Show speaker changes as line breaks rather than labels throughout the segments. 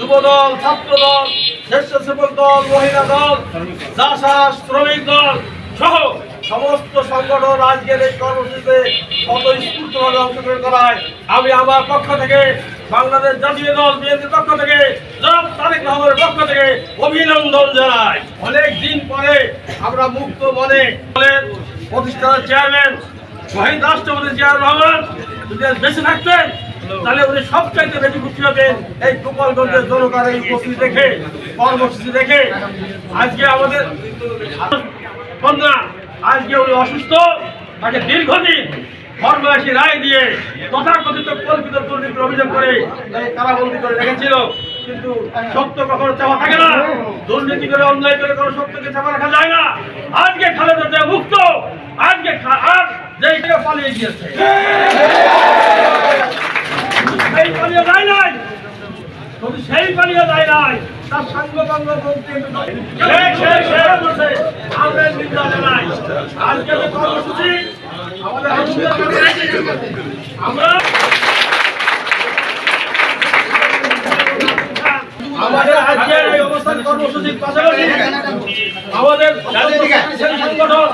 যুবদল, ছাত্রদল, স্বেচ্ছাসেবক দল, মহিলা দল, চাষা শ্রমিক দল সহ সমস্ত সংগঠন আজকের এই কর্মসূচিতে স্বতঃস্ফূর্তভাবে অংশগ্রহণ করায় আমি আমার পক্ষ থেকে, বাংলাদেশ জাতীয় দল বিএনপির পক্ষ থেকে, জনাব তারেক রহমানের পক্ষ থেকে অভিনন্দন জানাই। অনেক দিন পরে আমরা মুক্ত মনে প্রতিষ্ঠানের চেয়ারম্যান শহীদ রাষ্ট্রপতি জিয়াউর রহমান যদি বেঁচে থাকতেন তাহলে উনি সবচাইতে বেশি খুশি হবেন এই গোপালগঞ্জের জনতার এই উপস্থিতি দেখে, কর্মসূচি দেখে। আজকে আমাদের কন্যা আজকে উনি অসুস্থ, তাকে দীর্ঘদিন ফরমায়েশি রায় দিয়ে তথাকথিত কল্পিত দুর্নীতির অভিযোগ করে কারাবন্দী করে রেখেছিল। কিন্তু সত্য কখনো চাপা থাকে না, দুর্নীতি করে অন্যায় করে কোনো সত্যকে চাপা রাখা যায় না। আজকে খালেদা জিয়া মুক্ত, আজকে আর যেই পালিয়ে গিয়েছে সেই পালিয়ে যায় নাই, যদি সেই পালিয়ে যায় নাই তার সাঙ্গভঙ্গ আমরা নিন্দা জানাই। আজকে যে কর্মসূচি আমাদের আজকের এই অবস্থান কর্মসূচির পাশাপাশি আমাদের সংগঠন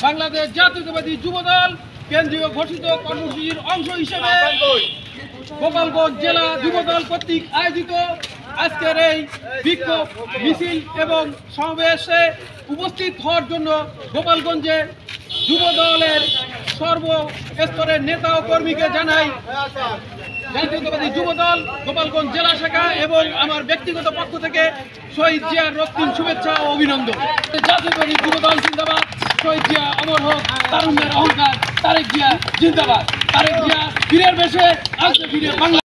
বাংলাদেশ জাতীয়তাবাদী যুবদল কেন্দ্রীয় ঘোষিত কর্মসূচির অংশ হিসেবে গোপালগঞ্জ জেলা যুবদল কর্তৃক আয়োজিত আজকের এই বিক্ষোভ মিছিল এবং সমাবেশে উপস্থিত হওয়ার জন্য গোপালগঞ্জে যুবদলের সর্বস্তরের নেতা ও কর্মীকে জানাই জাতীয়তাবাদী যুবদল গোপালগঞ্জ জেলা শাখা এবং আমার ব্যক্তিগত পক্ষ থেকে শহীদ জিয়ার রক্তিম শুভেচ্ছা ও অভিনন্দন। জাতীয়তাবাদী যুবদল জিন্দাবাদ, শহীদ জিয়া অমর হোক, তারুণ্যের অহংকার, তারেক জিয়া জিন্দাবাদ। তারেক জিয়া বীরের বেশে আসবে ফিরে বাংলা।